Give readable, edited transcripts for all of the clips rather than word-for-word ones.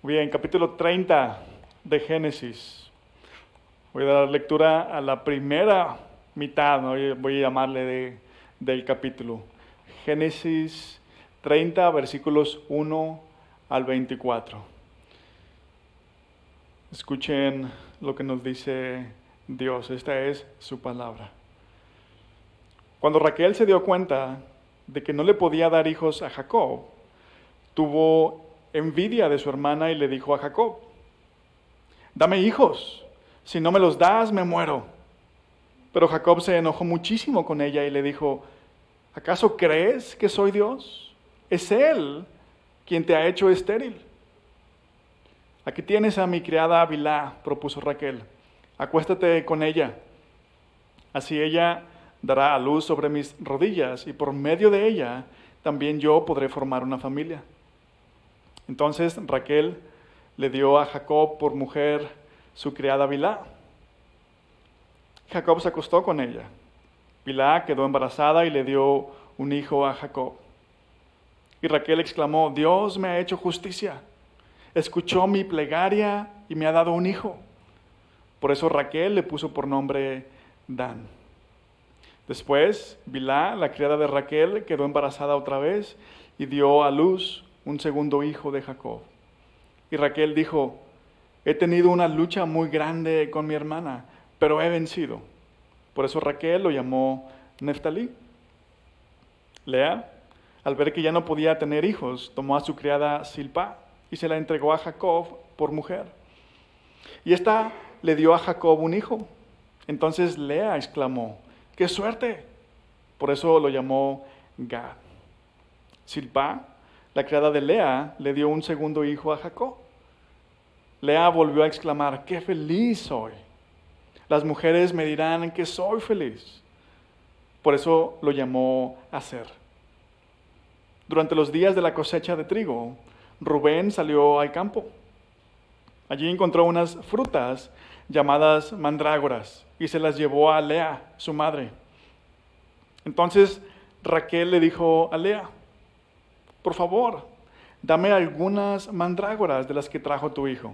Bien, capítulo 30 de Génesis. Voy a dar lectura a la primera mitad, ¿no? Voy a llamarle del capítulo. Génesis 30, versículos 1 al 24. Escuchen lo que nos dice Dios. Esta es su palabra. Cuando Raquel se dio cuenta de que no le podía dar hijos a Jacob, tuvo envidia de su hermana y le dijo a Jacob: dame hijos, si no me los das me muero. Pero Jacob se enojó muchísimo con ella y le dijo: ¿acaso crees que soy Dios? Es Él quien te ha hecho estéril. Aquí tienes a mi criada Bilhá, propuso Raquel. Acuéstate con ella. Así ella dará a luz sobre mis rodillas y por medio de ella también yo podré formar una familia. Entonces Raquel le dio a Jacob por mujer su criada Bilhá. Jacob se acostó con ella. Bilhá quedó embarazada y le dio un hijo a Jacob. Y Raquel exclamó: Dios me ha hecho justicia. Escuchó mi plegaria y me ha dado un hijo. Por eso Raquel le puso por nombre Dan. Después, Bilhá, la criada de Raquel, quedó embarazada otra vez y dio a luz un segundo hijo de Jacob. Y Raquel dijo: he tenido una lucha muy grande con mi hermana, pero he vencido. Por eso Raquel lo llamó Neftalí. Lea, al ver que ya no podía tener hijos, tomó a su criada Zilpá y se la entregó a Jacob por mujer. Y ésta le dio a Jacob un hijo. Entonces Lea exclamó: ¡qué suerte! Por eso lo llamó Gad. Zilpá, la criada de Lea, le dio un segundo hijo a Jacob. Lea volvió a exclamar: ¡qué feliz soy! Las mujeres me dirán que soy feliz. Por eso lo llamó Aser. Durante los días de la cosecha de trigo, Rubén salió al campo. Allí encontró unas frutas llamadas mandrágoras y se las llevó a Lea, su madre. Entonces Raquel le dijo a Lea: por favor, dame algunas mandrágoras de las que trajo tu hijo.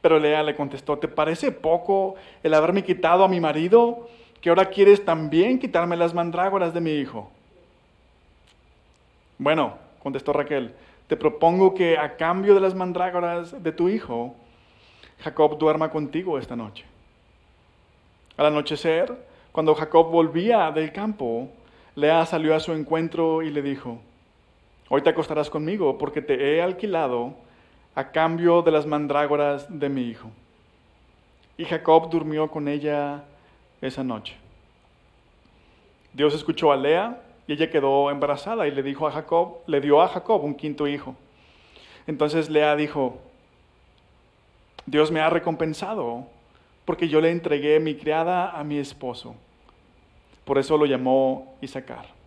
Pero Lea le contestó: ¿te parece poco el haberme quitado a mi marido, que ahora quieres también quitarme las mandrágoras de mi hijo? Bueno, contestó Raquel, te propongo que a cambio de las mandrágoras de tu hijo, Jacob duerma contigo esta noche. Al anochecer, cuando Jacob volvía del campo, Lea salió a su encuentro y le dijo: hoy te acostarás conmigo porque te he alquilado a cambio de las mandrágoras de mi hijo. Y Jacob durmió con ella esa noche. Dios escuchó a Lea y ella quedó embarazada y le dio a Jacob un quinto hijo. Entonces Lea dijo: Dios me ha recompensado porque yo le entregué mi criada a mi esposo. Por eso lo llamó Isacar.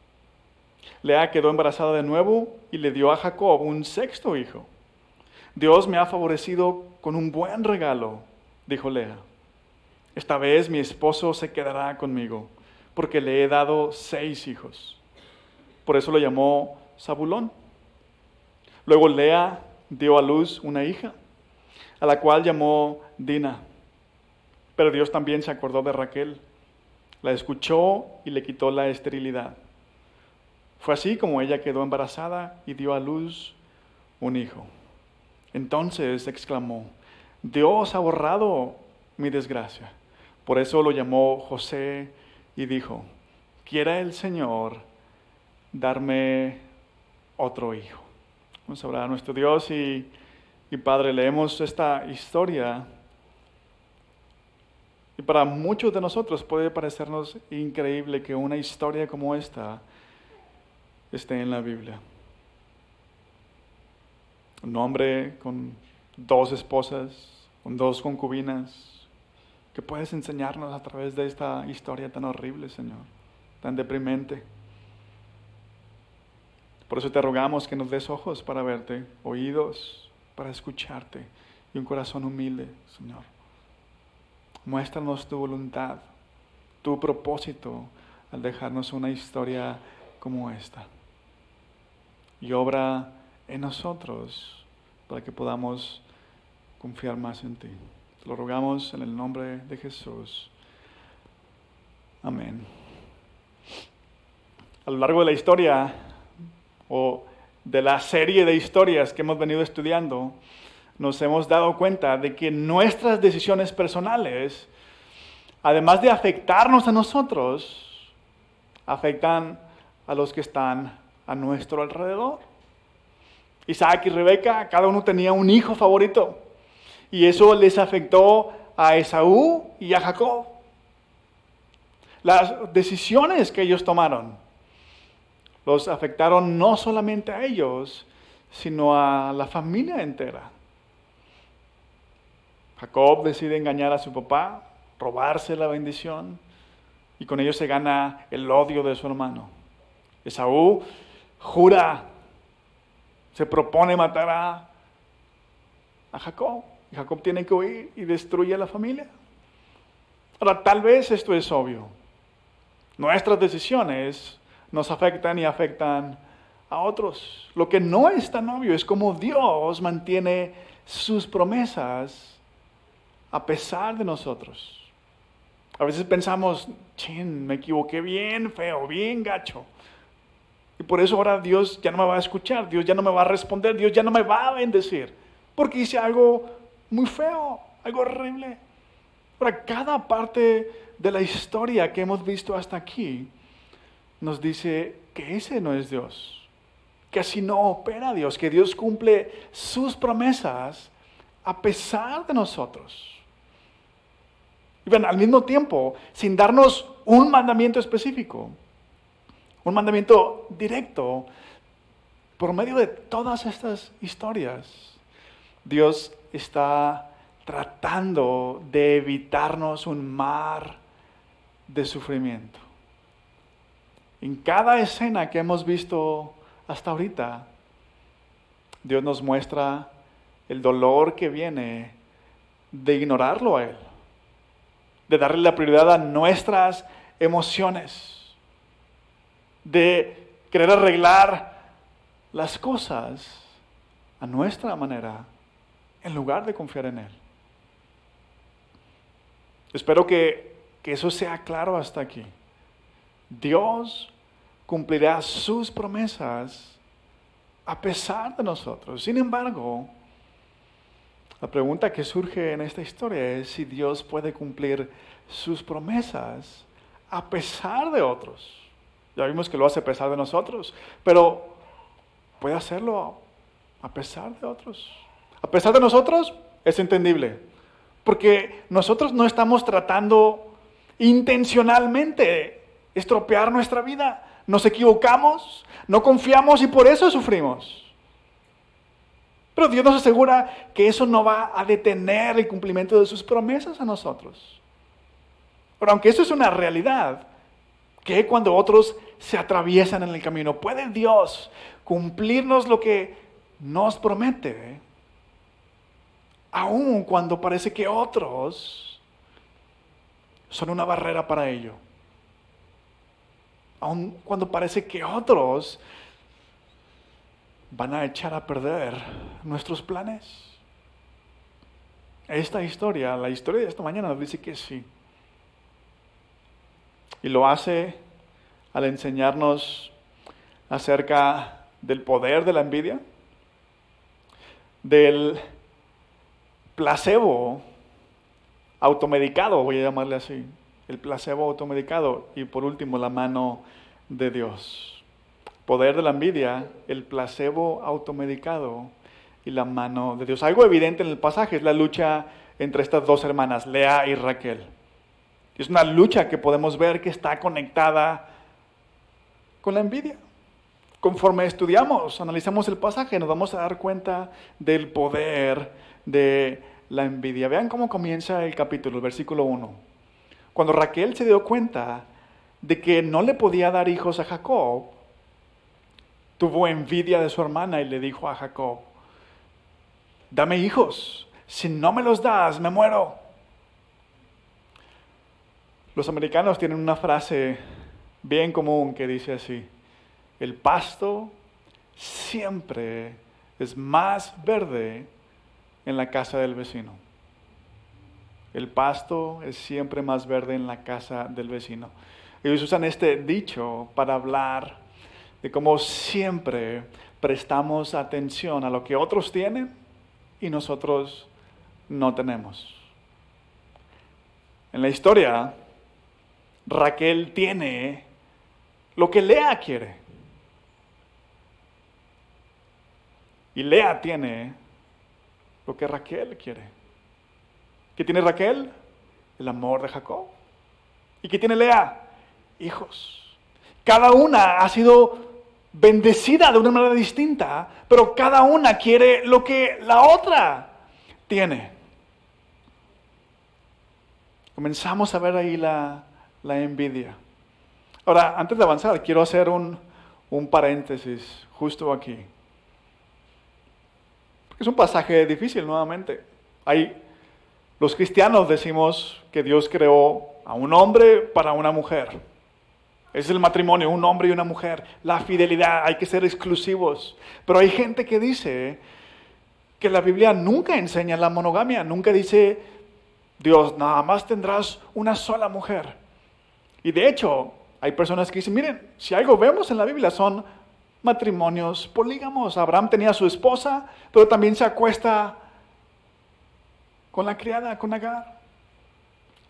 Lea quedó embarazada de nuevo y le dio a Jacob un sexto hijo. Dios me ha favorecido con un buen regalo, dijo Lea. Esta vez mi esposo se quedará conmigo, porque le he dado 6 hijos. Por eso lo llamó Zabulón. Luego Lea dio a luz una hija, a la cual llamó Dina. Pero Dios también se acordó de Raquel, la escuchó y le quitó la esterilidad. Fue así como ella quedó embarazada y dio a luz un hijo. Entonces exclamó: Dios ha borrado mi desgracia. Por eso lo llamó José y dijo: quiera el Señor darme otro hijo. Vamos a orar a nuestro Dios y Padre, leemos esta historia y para muchos de nosotros puede parecernos increíble que una historia como esta esté en la Biblia. Un hombre con 2 esposas, con 2 concubinas. ¿Qué puedes enseñarnos a través de esta historia tan horrible, Señor? Tan deprimente. Por eso te rogamos que nos des ojos para verte, oídos para escucharte y un corazón humilde, Señor. Muéstranos tu voluntad, tu propósito al dejarnos una historia como esta. Y obra en nosotros para que podamos confiar más en ti. Te lo rogamos en el nombre de Jesús. Amén. A lo largo de la historia, o de la serie de historias que hemos venido estudiando, nos hemos dado cuenta de que nuestras decisiones personales, además de afectarnos a nosotros, afectan a los que están a nuestro alrededor. Isaac y Rebeca, cada uno tenía un hijo favorito, y eso les afectó a Esaú y a Jacob. Las decisiones que ellos tomaron los afectaron no solamente a ellos, sino a la familia entera. Jacob decide engañar a su papá, robarse la bendición, y con ello se gana el odio de su hermano. Esaú jura, se propone matar a Jacob. Y Jacob tiene que huir y destruye a la familia. Ahora, tal vez esto es obvio. Nuestras decisiones nos afectan y afectan a otros. Lo que no es tan obvio es cómo Dios mantiene sus promesas a pesar de nosotros. A veces pensamos, me equivoqué bien feo, bien gacho. Y por eso ahora Dios ya no me va a escuchar, Dios ya no me va a responder, Dios ya no me va a bendecir. Porque hice algo muy feo, algo horrible. Ahora, cada parte de la historia que hemos visto hasta aquí nos dice que ese no es Dios, que así no opera Dios, que Dios cumple sus promesas a pesar de nosotros. Y ven, al mismo tiempo, sin darnos un mandamiento específico, un mandamiento directo, por medio de todas estas historias, Dios está tratando de evitarnos un mar de sufrimiento. En cada escena que hemos visto hasta ahorita, Dios nos muestra el dolor que viene de ignorarlo a Él, de darle la prioridad a nuestras emociones, de querer arreglar las cosas a nuestra manera, en lugar de confiar en Él. Espero que eso sea claro hasta aquí. Dios cumplirá sus promesas a pesar de nosotros. Sin embargo, la pregunta que surge en esta historia es si Dios puede cumplir sus promesas a pesar de otros. Ya vimos que lo hace a pesar de nosotros, pero puede hacerlo a pesar de otros. A pesar de nosotros es entendible, porque nosotros no estamos tratando intencionalmente estropear nuestra vida. Nos equivocamos, no confiamos y por eso sufrimos. Pero Dios nos asegura que eso no va a detener el cumplimiento de sus promesas a nosotros. Pero aunque eso es una realidad, que cuando otros se atraviesan en el camino, ¿puede Dios cumplirnos lo que nos promete? Aun cuando parece que otros son una barrera para ello. Aun cuando parece que otros van a echar a perder nuestros planes. Esta historia, la historia de esta mañana nos dice que sí. Y lo hace al enseñarnos acerca del poder de la envidia, del placebo automedicado, voy a llamarle así, el placebo automedicado, y por último la mano de Dios. Poder de la envidia, el placebo automedicado y la mano de Dios. Algo evidente en el pasaje es la lucha entre estas dos hermanas, Lea y Raquel. Es una lucha que podemos ver que está conectada con la envidia. Conforme estudiamos, analizamos el pasaje, nos vamos a dar cuenta del poder de la envidia. Vean cómo comienza el capítulo, el versículo 1. Cuando Raquel se dio cuenta de que no le podía dar hijos a Jacob, tuvo envidia de su hermana y le dijo a Jacob: dame hijos, si no me los das, me muero. Los americanos tienen una frase bien común que dice así: el pasto siempre es más verde en la casa del vecino. El pasto es siempre más verde en la casa del vecino. Ellos usan este dicho para hablar de cómo siempre prestamos atención a lo que otros tienen y nosotros no tenemos. En la historia, Raquel tiene lo que Lea quiere. Y Lea tiene lo que Raquel quiere. ¿Qué tiene Raquel? El amor de Jacob. ¿Y qué tiene Lea? Hijos. Cada una ha sido bendecida de una manera distinta, pero cada una quiere lo que la otra tiene. Comenzamos a ver ahí la envidia. Ahora, antes de avanzar, quiero hacer un paréntesis justo aquí. Es un pasaje difícil nuevamente. Los cristianos decimos que Dios creó a un hombre para una mujer. Es el matrimonio, un hombre y una mujer. La fidelidad, hay que ser exclusivos. Pero hay gente que dice que la Biblia nunca enseña la monogamia. Nunca dice, Dios, nada más tendrás una sola mujer. Y de hecho, hay personas que dicen, miren, si algo vemos en la Biblia son matrimonios polígamos. Abraham tenía a su esposa, pero también se acuesta con la criada, con Agar.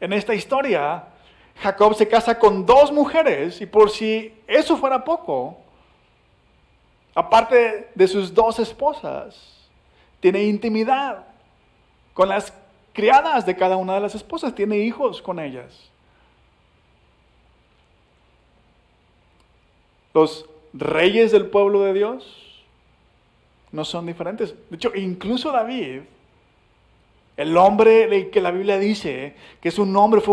En esta historia, Jacob se casa con 2 mujeres y por si eso fuera poco, aparte de sus 2 esposas, tiene intimidad con las criadas de cada una de las esposas, tiene hijos con ellas. Los reyes del pueblo de Dios no son diferentes. De hecho, incluso David, el hombre que la Biblia dice que fue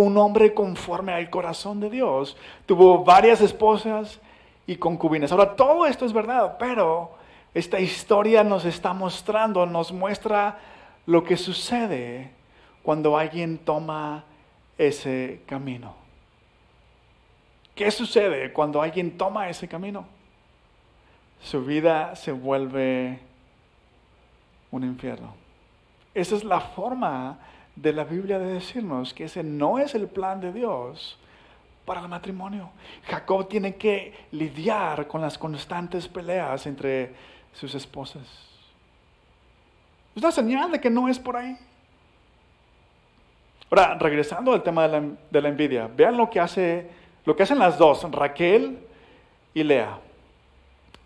un hombre conforme al corazón de Dios, tuvo varias esposas y concubinas. Ahora, todo esto es verdad, pero esta historia nos está mostrando, nos muestra lo que sucede cuando alguien toma ese camino. ¿Qué sucede cuando alguien toma ese camino? Su vida se vuelve un infierno. Esa es la forma de la Biblia de decirnos que ese no es el plan de Dios para el matrimonio. Jacob tiene que lidiar con las constantes peleas entre sus esposas. Es una señal de que no es por ahí. Ahora, regresando al tema de la envidia, vean lo que hacen las dos, Raquel y Lea.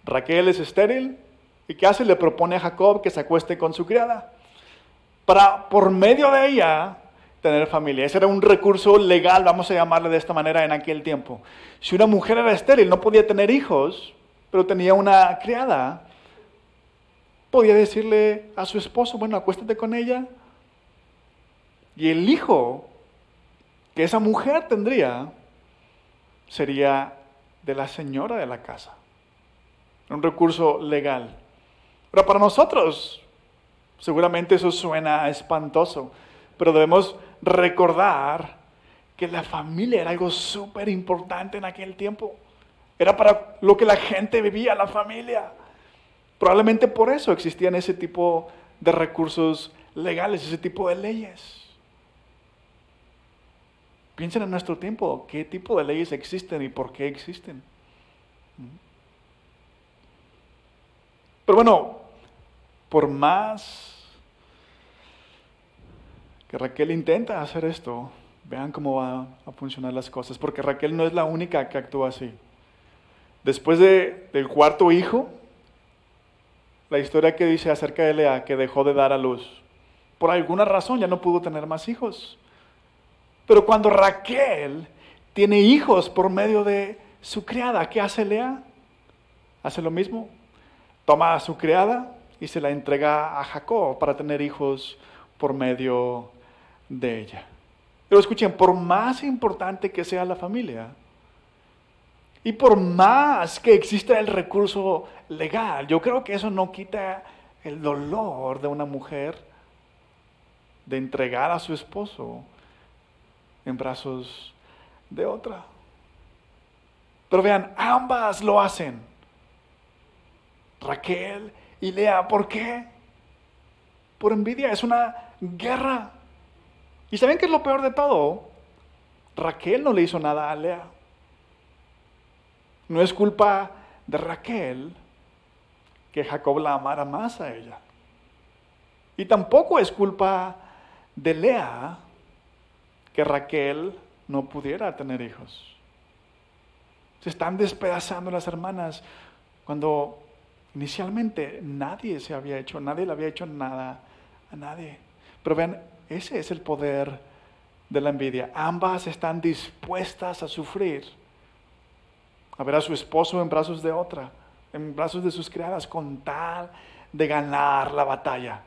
Raquel es estéril y ¿qué hace? Le propone a Jacob que se acueste con su criada para, por medio de ella, tener familia. Ese era un recurso legal, vamos a llamarle de esta manera, en aquel tiempo. Si una mujer era estéril, no podía tener hijos, pero tenía una criada, podía decirle a su esposo, bueno, acuéstate con ella. Y el hijo que esa mujer tendría sería de la señora de la casa. Un recurso legal. Pero para nosotros, seguramente eso suena espantoso, pero debemos recordar que la familia era algo súper importante en aquel tiempo. Era para lo que la gente vivía, la familia. Probablemente por eso existían ese tipo de recursos legales, ese tipo de leyes. Piensen en nuestro tiempo, qué tipo de leyes existen y por qué existen. Pero bueno, por más que Raquel intenta hacer esto, vean cómo van a funcionar las cosas, porque Raquel no es la única que actúa así. Después del 4.º hijo, la historia que dice acerca de Lea, que dejó de dar a luz, por alguna razón ya no pudo tener más hijos. Pero cuando Raquel tiene hijos por medio de su criada, ¿qué hace Lea? Hace lo mismo. Toma a su criada y se la entrega a Jacob para tener hijos por medio de ella. Pero escuchen, por más importante que sea la familia, y por más que exista el recurso legal, yo creo que eso no quita el dolor de una mujer de entregar a su esposo en brazos de otra. Pero vean, ambas lo hacen. Raquel y Lea, ¿por qué? por envidia, es una guerra. ¿Y saben qué es lo peor de todo? Raquel no le hizo nada a Lea. No es culpa de Raquel que Jacob la amara más a ella. Y tampoco es culpa de Lea que Raquel no pudiera tener hijos. Se están despedazando las hermanas cuando inicialmente nadie le había hecho nada a nadie. Pero vean, ese es el poder de la envidia. Ambas están dispuestas a sufrir, a ver a su esposo en brazos de otra, en brazos de sus criadas, con tal de ganar la batalla.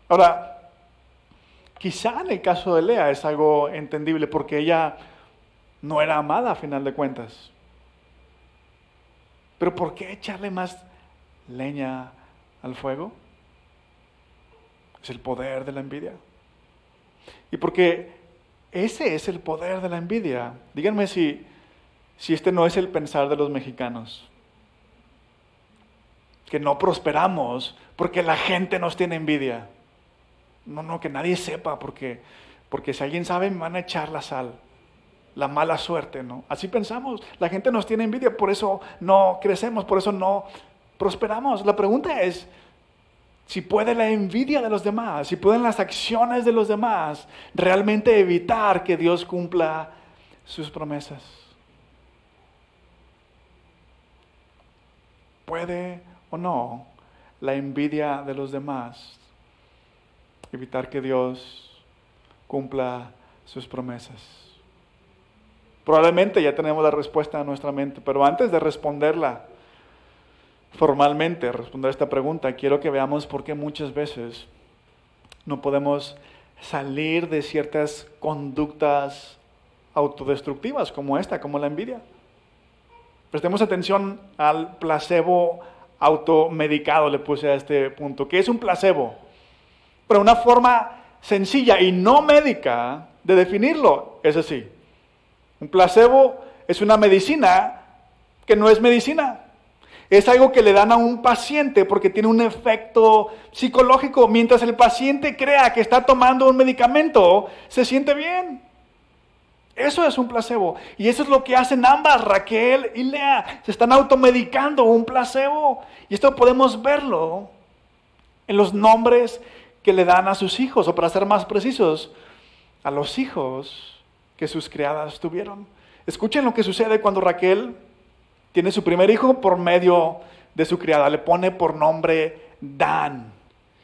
Ahora, quizá en el caso de Lea es algo entendible porque ella no era amada a final de cuentas. Pero ¿por qué echarle más leña al fuego? Es el poder de la envidia. Y porque ese es el poder de la envidia. Díganme si este no es el pensar de los mexicanos. Que no prosperamos porque la gente nos tiene envidia. No, que nadie sepa porque si alguien sabe me van a echar la sal. La mala suerte, ¿no? Así pensamos. La gente nos tiene envidia, por eso no crecemos, por eso no prosperamos. La pregunta es, si puede la envidia de los demás, si pueden las acciones de los demás realmente evitar que Dios cumpla sus promesas. ¿Puede o no la envidia de los demás evitar que Dios cumpla sus promesas? Probablemente ya tenemos la respuesta en nuestra mente, pero antes de responderla formalmente, responder esta pregunta, quiero que veamos por qué muchas veces no podemos salir de ciertas conductas autodestructivas como esta, como la envidia. Prestemos atención al placebo automedicado, le puse a este punto. ¿Qué es un placebo? Pero una forma sencilla y no médica de definirlo es así. Un placebo es una medicina que no es medicina. Es algo que le dan a un paciente porque tiene un efecto psicológico. Mientras el paciente crea que está tomando un medicamento, se siente bien. Eso es un placebo. Y eso es lo que hacen ambas, Raquel y Lea. Se están automedicando un placebo. Y esto podemos verlo en los nombres que le dan a sus hijos. O para ser más precisos, a los hijos que sus criadas tuvieron. Escuchen lo que sucede cuando Raquel tiene su primer hijo por medio de su criada. Le pone por nombre Dan.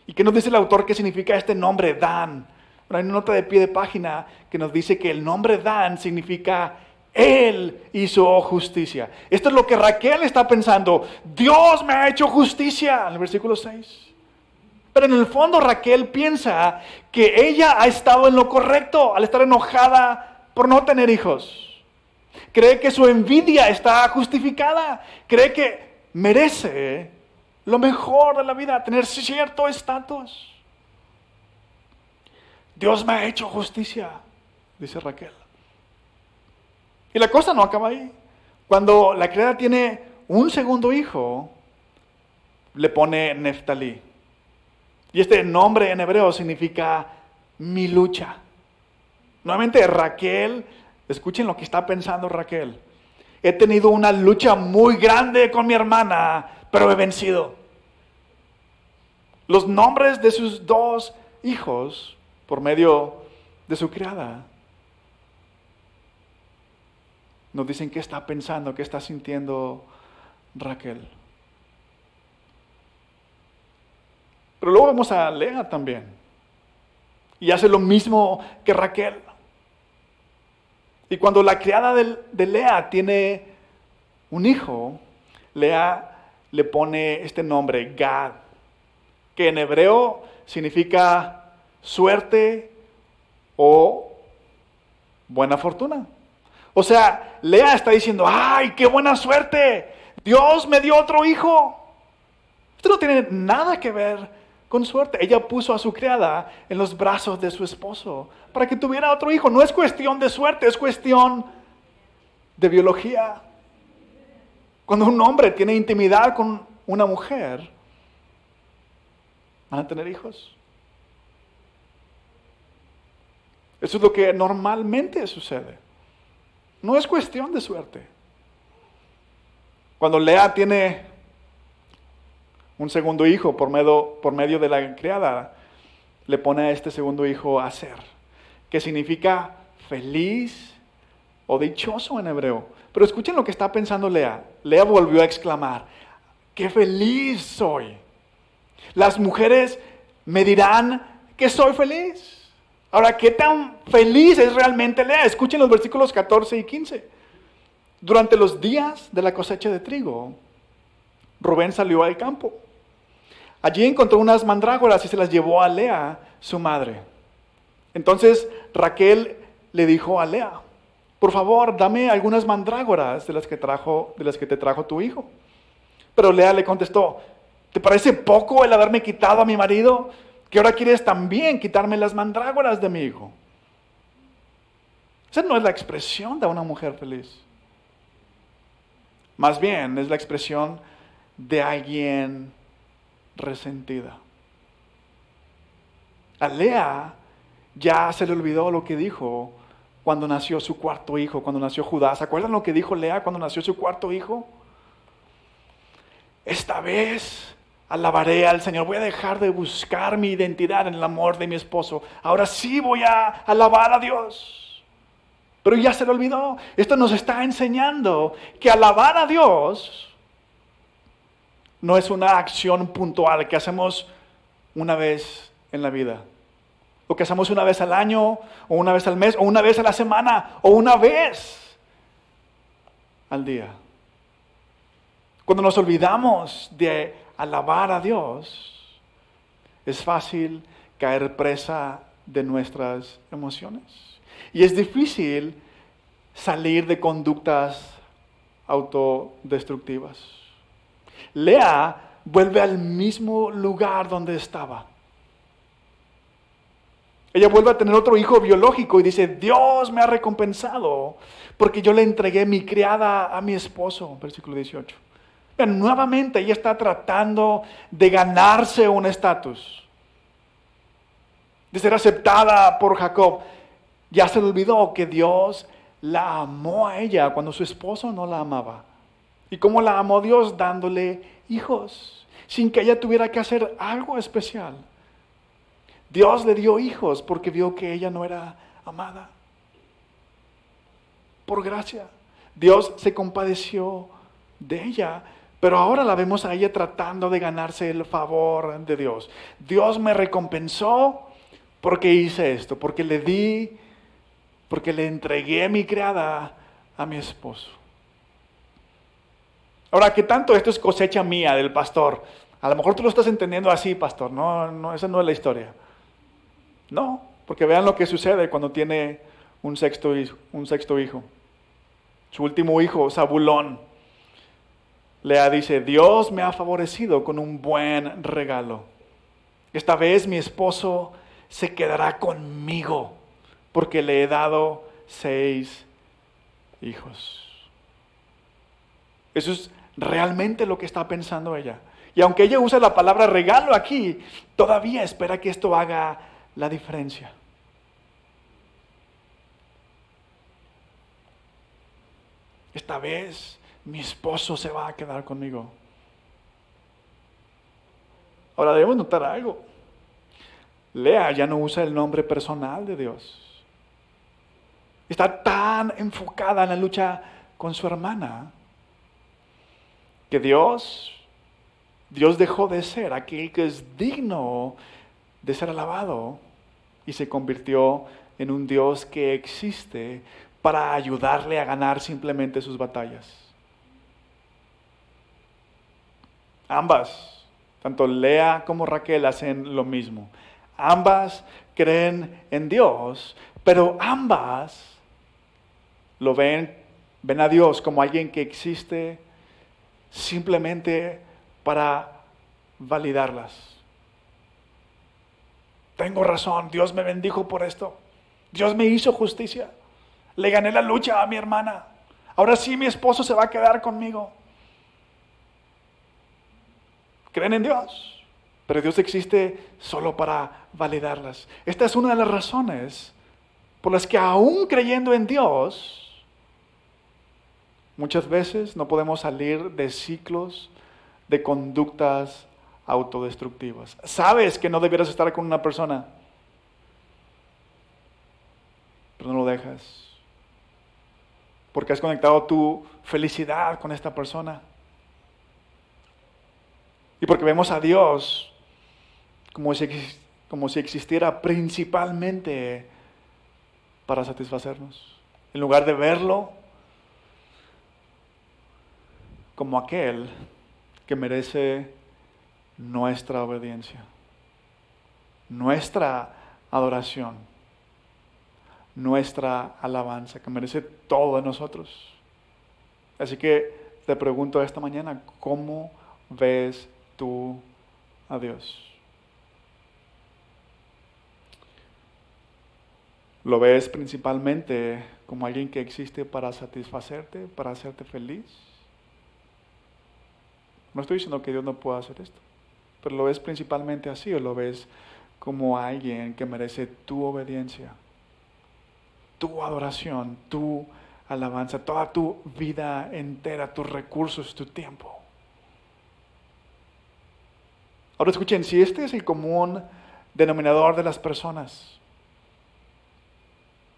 ¿Y qué nos dice el autor? ¿Qué significa este nombre Dan? Bueno, hay una nota de pie de página que nos dice que el nombre Dan significa Él hizo justicia. Esto es lo que Raquel está pensando. Dios me ha hecho justicia. En el versículo 6. Pero en el fondo Raquel piensa que ella ha estado en lo correcto al estar enojada por no tener hijos. Cree que su envidia está justificada. Cree que merece lo mejor de la vida, tener cierto estatus. Dios me ha hecho justicia, dice Raquel. Y la cosa no acaba ahí. Cuando la criada tiene un segundo hijo, le pone Neftalí. Y este nombre en hebreo significa mi lucha. Nuevamente Raquel, escuchen lo que está pensando Raquel. He tenido una lucha muy grande con mi hermana, pero he vencido. Los nombres de sus dos hijos, por medio de su criada, nos dicen qué está pensando, qué está sintiendo Raquel. Pero luego vemos a Lea también. Y hace lo mismo que Raquel. Y cuando la criada de Lea tiene un hijo, Lea le pone este nombre, Gad, que en hebreo significa suerte o buena fortuna. O sea, Lea está diciendo, ¡ay, qué buena suerte! Dios me dio otro hijo. Esto no tiene nada que ver con suerte. Ella puso a su criada en los brazos de su esposo para que tuviera otro hijo. No es cuestión de suerte, es cuestión de biología. Cuando un hombre tiene intimidad con una mujer, van a tener hijos. Eso es lo que normalmente sucede. No es cuestión de suerte. Cuando Lea tiene un segundo hijo por medio de la criada, le pone a este segundo hijo Aser, que significa feliz o dichoso en hebreo. Pero escuchen lo que está pensando Lea. Lea volvió a exclamar, ¡qué feliz soy! Las mujeres me dirán que soy feliz. Ahora, ¿qué tan feliz es realmente Lea? Escuchen los versículos 14 y 15. Durante los días de la cosecha de trigo, Rubén salió al campo. Allí encontró unas mandrágoras y se las llevó a Lea, su madre. Entonces Raquel le dijo a Lea, por favor, dame algunas mandrágoras de las que te trajo tu hijo. Pero Lea le contestó, ¿te parece poco el haberme quitado a mi marido, que ahora quieres también quitarme las mandrágoras de mi hijo? Esa no es la expresión de una mujer feliz. Más bien es la expresión de alguien resentida. A Lea ya se le olvidó lo que dijo cuando nació su cuarto hijo, cuando nació Judá. ¿Se acuerdan lo que dijo Lea cuando nació su cuarto hijo? Esta vez alabaré al Señor. Voy a dejar de buscar mi identidad en el amor de mi esposo. Ahora sí voy a alabar a Dios. Pero ya se le olvidó. Esto nos está enseñando que alabar a Dios no es una acción puntual que hacemos una vez en la vida. O que hacemos una vez al año, o una vez al mes, o una vez a la semana, o una vez al día. Cuando nos olvidamos de alabar a Dios, es fácil caer presa de nuestras emociones. Y es difícil salir de conductas autodestructivas. Lea vuelve al mismo lugar donde estaba. Ella vuelve a tener otro hijo biológico y dice, Dios me ha recompensado porque yo le entregué mi criada a mi esposo. Versículo 18. Pero nuevamente ella está tratando de ganarse un estatus, de ser aceptada por Jacob. Ya se le olvidó que Dios la amó a ella cuando su esposo no la amaba. ¿Y cómo la amó Dios? Dándole hijos, sin que ella tuviera que hacer algo especial. Dios le dio hijos porque vio que ella no era amada. Por gracia. Dios se compadeció de ella, pero ahora la vemos a ella tratando de ganarse el favor de Dios. Dios me recompensó porque hice esto, porque le entregué mi criada a mi esposo. Ahora, ¿qué tanto esto es cosecha mía del pastor? A lo mejor tú lo estás entendiendo así, pastor. No, esa no es la historia. No, porque vean lo que sucede cuando tiene un sexto hijo. Su último hijo, Zabulón. Lea dice, Dios me ha favorecido con un buen regalo. Esta vez mi esposo se quedará conmigo porque le he dado 6 hijos. Eso es realmente lo que está pensando ella. Y aunque ella usa la palabra regalo aquí, todavía espera que esto haga la diferencia. Esta vez mi esposo se va a quedar conmigo. Ahora debemos notar algo. Lea ya no usa el nombre personal de Dios. Está tan enfocada en la lucha con su hermana que Dios dejó de ser aquel que es digno de ser alabado y se convirtió en un Dios que existe para ayudarle a ganar simplemente sus batallas. Ambas, tanto Lea como Raquel, hacen lo mismo. Ambas creen en Dios, pero ambas lo ven a Dios como alguien que existe simplemente para validarlas. Tengo razón, Dios me bendijo por esto. Dios me hizo justicia. Le gané la lucha a mi hermana. Ahora sí mi esposo se va a quedar conmigo. ¿Creen en Dios? pero Dios existe solo para validarlas. Esta es una de las razones por las que aún creyendo en Dios, muchas veces no podemos salir de ciclos de conductas autodestructivas. Sabes que no debieras estar con una persona, pero no lo dejas. Porque has conectado tu felicidad con esta persona. Y porque vemos a Dios como si existiera principalmente para satisfacernos. En lugar de verlo como aquel que merece nuestra obediencia, nuestra adoración, nuestra alabanza, que merece todo de nosotros. Así que te pregunto esta mañana, ¿cómo ves tú a Dios? ¿Lo ves principalmente como alguien que existe para satisfacerte, para hacerte feliz? No estoy diciendo que Dios no pueda hacer esto, pero ¿lo ves principalmente así o lo ves como alguien que merece tu obediencia, tu adoración, tu alabanza, toda tu vida entera, tus recursos, tu tiempo? Ahora escuchen, si este es el común denominador de las personas,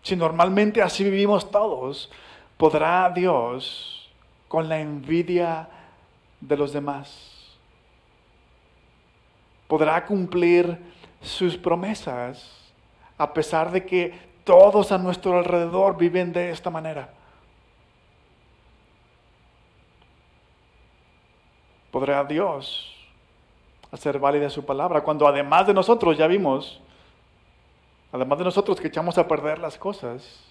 si normalmente así vivimos todos, ¿podrá Dios con la envidia de los demás? ¿Podrá cumplir sus promesas a pesar de que todos a nuestro alrededor viven de esta manera? ¿Podrá Dios hacer válida su palabra cuando además de nosotros, ya vimos, además de nosotros que echamos a perder las cosas,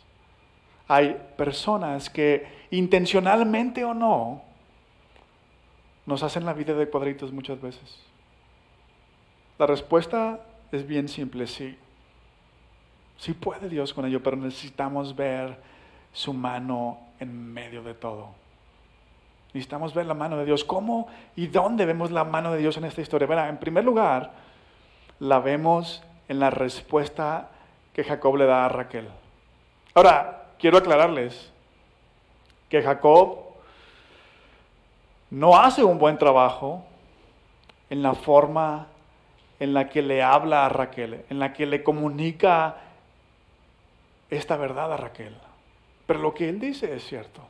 hay personas que intencionalmente o no nos hacen la vida de cuadritos muchas veces? La respuesta es bien simple, sí. Sí puede Dios con ello, pero necesitamos ver su mano en medio de todo. Necesitamos ver la mano de Dios. ¿Cómo y dónde vemos la mano de Dios en esta historia? Bueno, en primer lugar, la vemos en la respuesta que Jacob le da a Raquel. Ahora, quiero aclararles que Jacob no hace un buen trabajo en la forma en la que le habla a Raquel, en la que le comunica esta verdad a Raquel. Pero lo que él dice es cierto.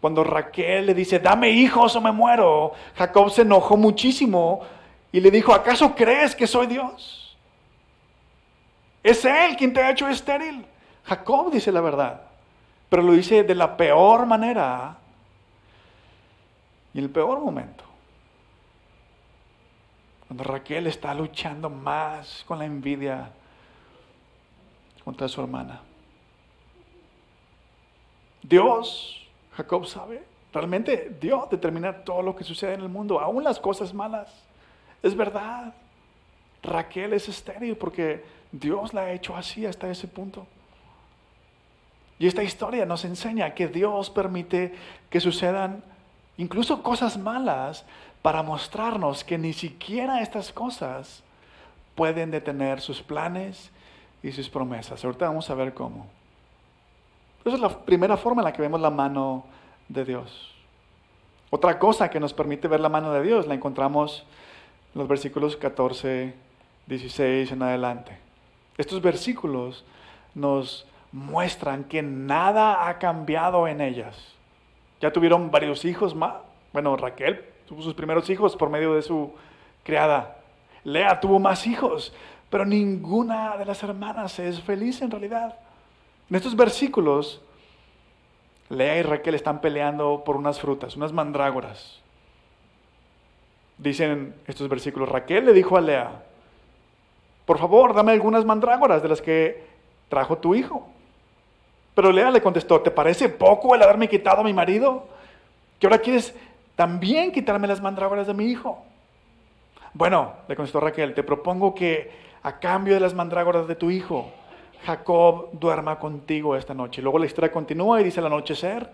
Cuando Raquel le dice, dame hijos o me muero, Jacob se enojó muchísimo y le dijo, ¿acaso crees que soy Dios? Es Él quien te ha hecho estéril. Jacob dice la verdad, pero lo dice de la peor manera y en el peor momento. Cuando Raquel está luchando más con la envidia contra su hermana. Dios, Jacob sabe, realmente Dios determina todo lo que sucede en el mundo, aún las cosas malas. Es verdad, Raquel es estéril porque Dios la ha hecho así hasta ese punto. Y esta historia nos enseña que Dios permite que sucedan incluso cosas malas para mostrarnos que ni siquiera estas cosas pueden detener sus planes y sus promesas. Ahorita vamos a ver cómo. Esa es la primera forma en la que vemos la mano de Dios. Otra cosa que nos permite ver la mano de Dios la encontramos en los versículos 14, 16 en adelante. Estos versículos nos muestran que nada ha cambiado en ellas. Ya tuvieron varios hijos más. Bueno, Raquel tuvo sus primeros hijos por medio de su criada. Lea tuvo más hijos, pero ninguna de las hermanas es feliz en realidad. En estos versículos, Lea y Raquel están peleando por unas frutas, unas mandrágoras. Dicen estos versículos, Raquel le dijo a Lea, por favor, dame algunas mandrágoras de las que trajo tu hijo. Pero Lea le contestó, ¿te parece poco el haberme quitado a mi marido? ¿Que ahora quieres también quitarme las mandrágoras de mi hijo? Bueno, le contestó Raquel, te propongo que a cambio de las mandrágoras de tu hijo, Jacob duerma contigo esta noche. Luego la historia continúa y dice al anochecer,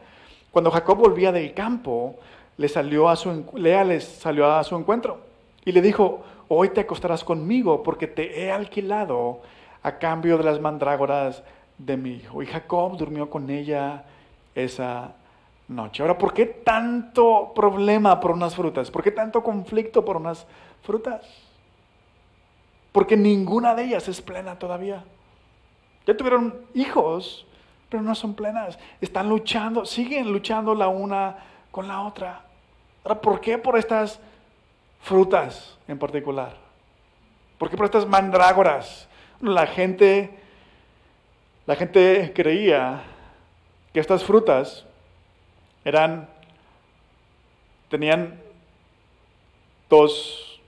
cuando Jacob volvía del campo, Lea les salió a su encuentro y le dijo, hoy te acostarás conmigo porque te he alquilado a cambio de las mandrágoras de mi hijo. Y Jacob durmió con ella esa noche. Ahora, ¿por qué tanto problema por unas frutas? ¿Por qué tanto conflicto por unas frutas? Porque ninguna de ellas es plena todavía. Ya tuvieron hijos, pero no son plenas. Están luchando, siguen luchando la una con la otra. Ahora, ¿por qué por estas frutas en particular? ¿Por qué por estas mandrágoras? La gente creía que estas frutas tenían dos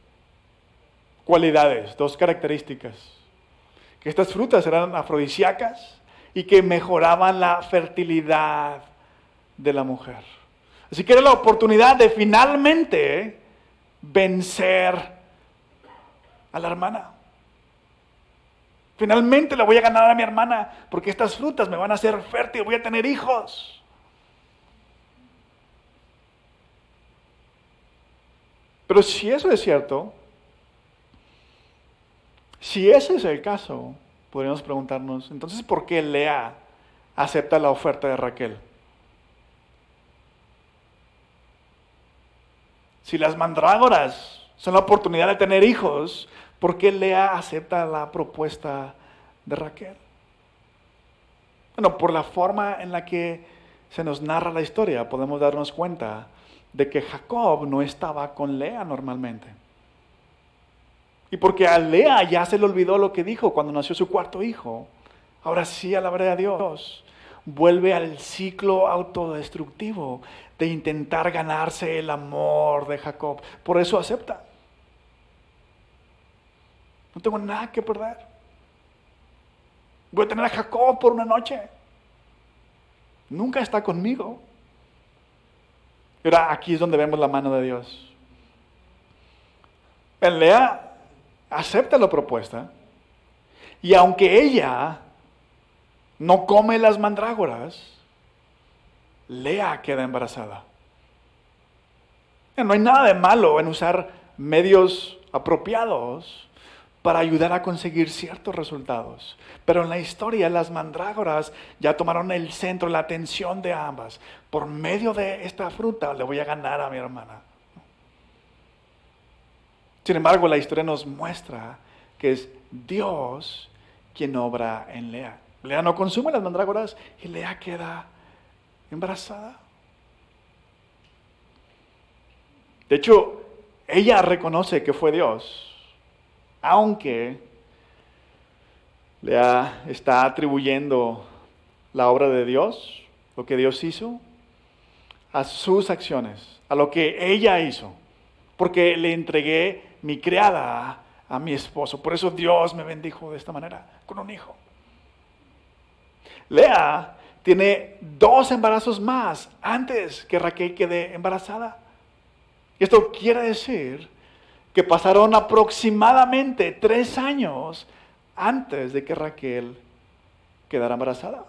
cualidades, dos características. Que estas frutas eran afrodisíacas y que mejoraban la fertilidad de la mujer. Así que era la oportunidad de finalmente vencer a la hermana. Finalmente le voy a ganar a mi hermana porque estas frutas me van a hacer fértil, voy a tener hijos. Pero si eso es cierto, si ese es el caso, podríamos preguntarnos, entonces, ¿por qué Lea acepta la oferta de Raquel? Si las mandrágoras son la oportunidad de tener hijos, ¿por qué Lea acepta la propuesta de Raquel? Bueno, por la forma en la que se nos narra la historia, podemos darnos cuenta de que Jacob no estaba con Lea normalmente. Y porque a Lea ya se le olvidó lo que dijo cuando nació su cuarto hijo, ahora sí alabaré a Dios. Vuelve al ciclo autodestructivo de intentar ganarse el amor de Jacob. Por eso acepta. No tengo nada que perder. Voy a tener a Jacob por una noche. Nunca está conmigo. Pero aquí es donde vemos la mano de Dios. Lea acepta la propuesta. Y aunque ella no come las mandrágoras, Lea queda embarazada. No hay nada de malo en usar medios apropiados para ayudar a conseguir ciertos resultados. Pero en la historia las mandrágoras ya tomaron el centro, la atención de ambas. Por medio de esta fruta le voy a ganar a mi hermana. Sin embargo, la historia nos muestra que es Dios quien obra en Lea. Lea no consume las mandrágoras y Lea queda embarazada. De hecho, ella reconoce que fue Dios. Aunque Lea está atribuyendo la obra de Dios, lo que Dios hizo, a sus acciones, a lo que ella hizo. Porque le entregué mi criada a mi esposo. Por eso Dios me bendijo de esta manera, con un hijo. Lea tiene 2 embarazos más antes que Raquel quede embarazada. Y esto quiere decir que pasaron aproximadamente 3 años antes de que Raquel quedara embarazada.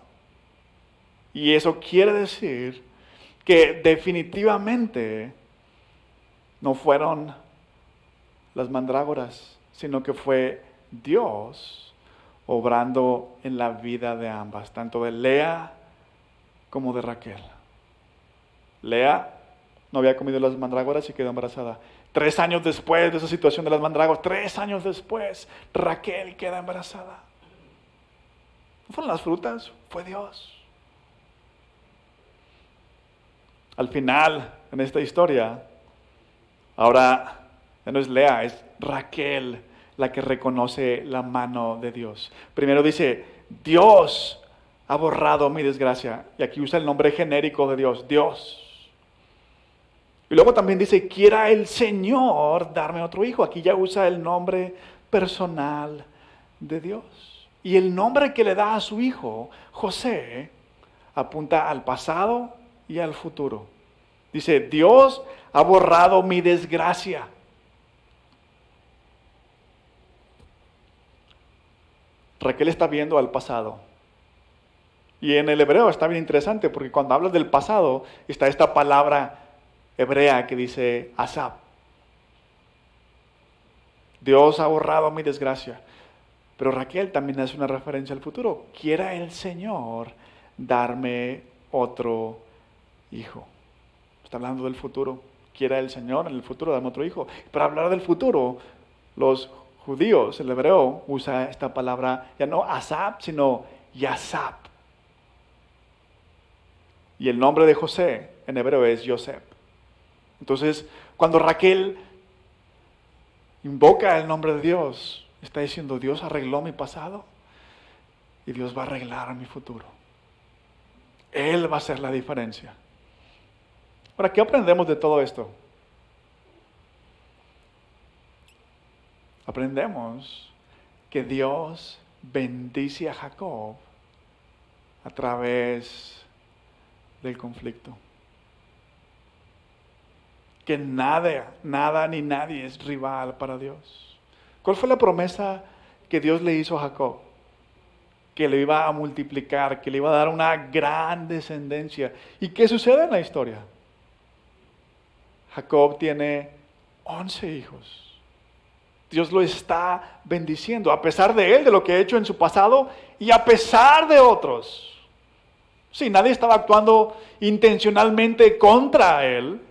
Y eso quiere decir que definitivamente no fueron las mandrágoras, sino que fue Dios obrando en la vida de ambas, tanto de Lea como de Raquel. Lea no había comido las mandrágoras y quedó embarazada. 3 años después de esa situación de las mandrágoras, 3 años después, Raquel queda embarazada. No fueron las frutas, fue Dios. Al final, en esta historia, ahora ya no es Lea, es Raquel la que reconoce la mano de Dios. Primero dice, Dios ha borrado mi desgracia. Y aquí usa el nombre genérico de Dios, Dios. Y luego también dice, quiera el Señor darme otro hijo. Aquí ya usa el nombre personal de Dios. Y el nombre que le da a su hijo, José, apunta al pasado y al futuro. Dice, Dios ha borrado mi desgracia. Raquel está viendo al pasado. Y en el hebreo está bien interesante porque cuando hablas del pasado está esta palabra hebrea que dice asab. Dios ha borrado mi desgracia. Pero Raquel también hace una referencia al futuro. Quiera el Señor darme otro hijo. Está hablando del futuro. Quiera el Señor en el futuro darme otro hijo. Para hablar del futuro, los judíos, el hebreo, usa esta palabra, ya no asap, sino yasap. Y el nombre de José en hebreo es Yosef. Entonces, cuando Raquel invoca el nombre de Dios, está diciendo, Dios arregló mi pasado y Dios va a arreglar mi futuro. Él va a hacer la diferencia. Ahora, ¿qué aprendemos de todo esto? Aprendemos que Dios bendice a Jacob a través del conflicto. Que nada ni nadie es rival para Dios. ¿Cuál fue la promesa que Dios le hizo a Jacob? Que le iba a multiplicar, que le iba a dar una gran descendencia. ¿Y qué sucede en la historia? Jacob tiene 11 hijos. Dios lo está bendiciendo, a pesar de él, de lo que ha hecho en su pasado, y a pesar de otros. Sí, nadie estaba actuando intencionalmente contra él,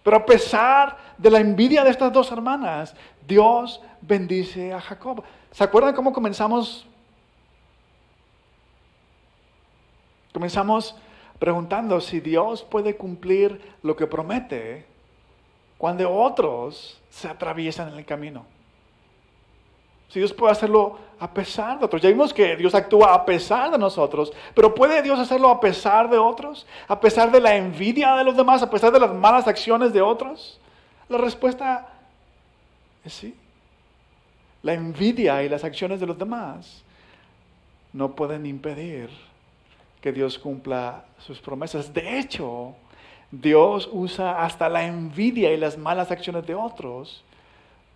pero a pesar de la envidia de estas dos hermanas, Dios bendice a Jacob. ¿Se acuerdan cómo comenzamos? Comenzamos preguntando si Dios puede cumplir lo que promete cuando otros se atraviesan en el camino. Si Dios puede hacerlo a pesar de otros. Ya vimos que Dios actúa a pesar de nosotros, pero ¿puede Dios hacerlo a pesar de otros? ¿A pesar de la envidia de los demás? ¿A pesar de las malas acciones de otros? La respuesta es sí. La envidia y las acciones de los demás no pueden impedir que Dios cumpla sus promesas. De hecho, Dios usa hasta la envidia y las malas acciones de otros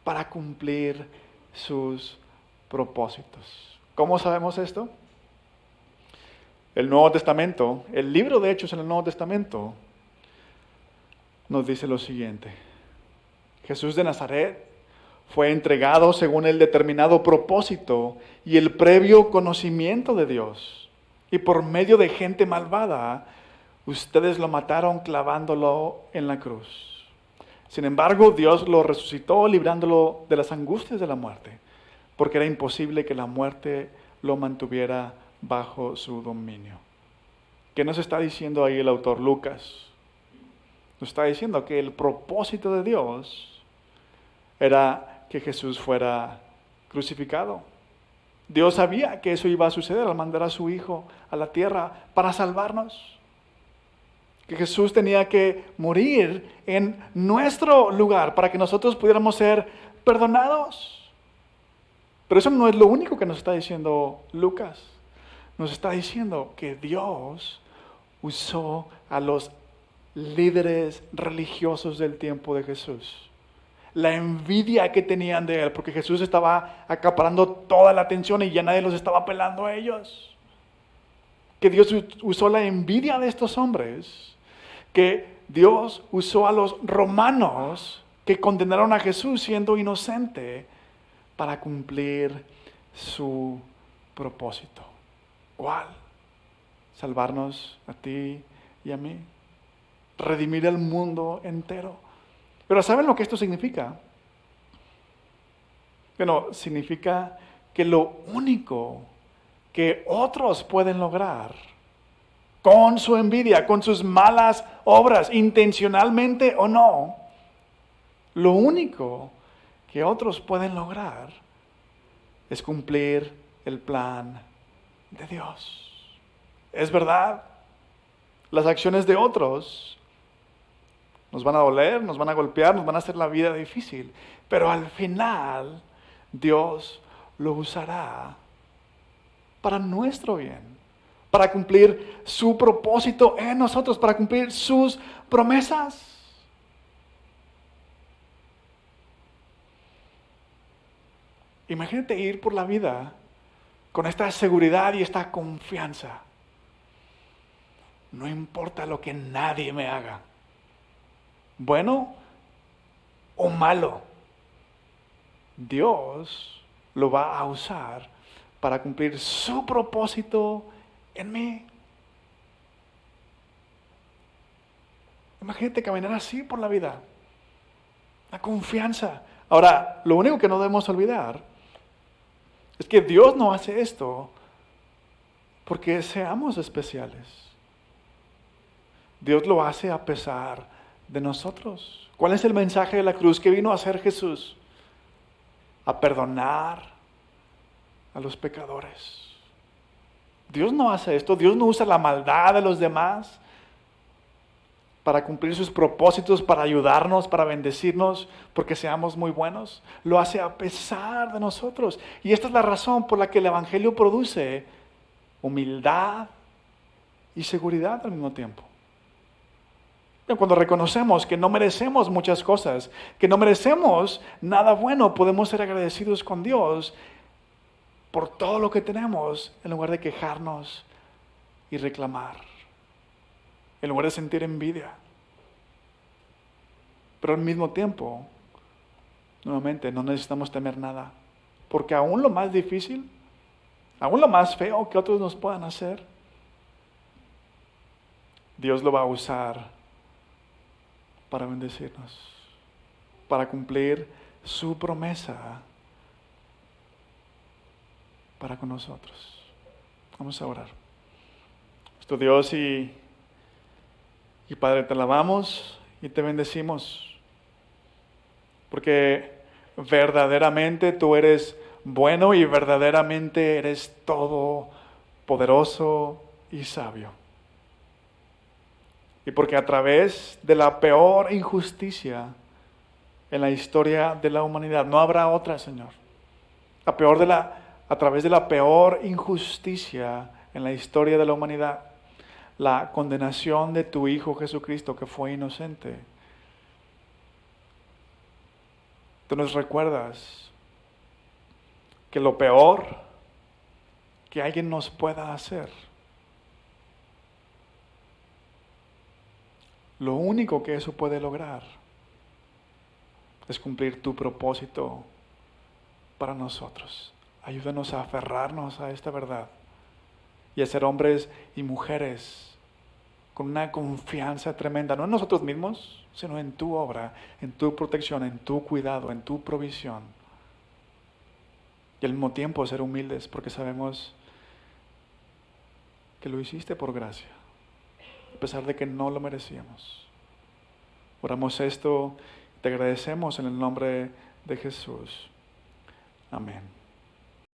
para cumplir sus propósitos. ¿Cómo sabemos esto? El Nuevo Testamento, el libro de Hechos en el Nuevo Testamento, nos dice lo siguiente. Jesús de Nazaret fue entregado según el determinado propósito y el previo conocimiento de Dios. Y por medio de gente malvada, ustedes lo mataron clavándolo en la cruz. Sin embargo, Dios lo resucitó librándolo de las angustias de la muerte, porque era imposible que la muerte lo mantuviera bajo su dominio. ¿Qué nos está diciendo ahí el autor Lucas? Nos está diciendo que el propósito de Dios era que Jesús fuera crucificado. Dios sabía que eso iba a suceder al mandar a su Hijo a la tierra para salvarnos. Que Jesús tenía que morir en nuestro lugar para que nosotros pudiéramos ser perdonados. Pero eso no es lo único que nos está diciendo Lucas. Nos está diciendo que Dios usó a los líderes religiosos del tiempo de Jesús. La envidia que tenían de él, porque Jesús estaba acaparando toda la atención y ya nadie los estaba pelando a ellos. Que Dios usó la envidia de estos hombres, que Dios usó a los romanos que condenaron a Jesús siendo inocente para cumplir su propósito. ¿Cuál? Salvarnos a ti y a mí. Redimir al mundo entero. Pero ¿saben lo que esto significa? Bueno, significa que lo único que otros pueden lograr con su envidia, con sus malas obras, intencionalmente o no, lo único que otros pueden lograr es cumplir el plan de Dios. Es verdad, las acciones de otros nos van a doler, nos van a golpear, nos van a hacer la vida difícil. Pero al final, Dios lo usará para nuestro bien, para cumplir su propósito en nosotros, para cumplir sus promesas. Imagínate ir por la vida con esta seguridad y esta confianza. No importa lo que nadie me haga, bueno o malo, Dios lo va a usar para cumplir su propósito en mí. Imagínate caminar así por la vida. La confianza. Ahora, lo único que no debemos olvidar es que Dios no hace esto porque seamos especiales. Dios lo hace a pesar de nosotros. ¿Cuál es el mensaje de la cruz que vino a hacer Jesús? A perdonar a los pecadores. Dios no hace esto. Dios no usa la maldad de los demás para cumplir sus propósitos, para ayudarnos, para bendecirnos, porque seamos muy buenos. Lo hace a pesar de nosotros. Y esta es la razón por la que el Evangelio produce humildad y seguridad al mismo tiempo. Cuando reconocemos que no merecemos muchas cosas, que no merecemos nada bueno, podemos ser agradecidos con Dios por todo lo que tenemos, en lugar de quejarnos y reclamar, en lugar de sentir envidia. Pero al mismo tiempo, nuevamente, no necesitamos temer nada, porque aún lo más difícil, aún lo más feo que otros nos puedan hacer, Dios lo va a usar para bendecirnos, para cumplir su promesa para con nosotros. Vamos a orar. Nuestro Dios y Padre, te alabamos y te bendecimos, porque verdaderamente tú eres bueno y verdaderamente eres todopoderoso y sabio. Y porque a través de la peor injusticia en la historia de la humanidad, no habrá otra, Señor. A través de la peor injusticia en la historia de la humanidad, la condenación de tu Hijo Jesucristo, que fue inocente. Tú nos recuerdas que lo peor que alguien nos pueda hacer, lo único que eso puede lograr es cumplir tu propósito para nosotros. Ayúdanos a aferrarnos a esta verdad y a ser hombres y mujeres con una confianza tremenda, no en nosotros mismos, sino en tu obra, en tu protección, en tu cuidado, en tu provisión. Y al mismo tiempo ser humildes porque sabemos que lo hiciste por gracia, a pesar de que no lo merecíamos. Oramos esto, te agradecemos en el nombre de Jesús. Amén.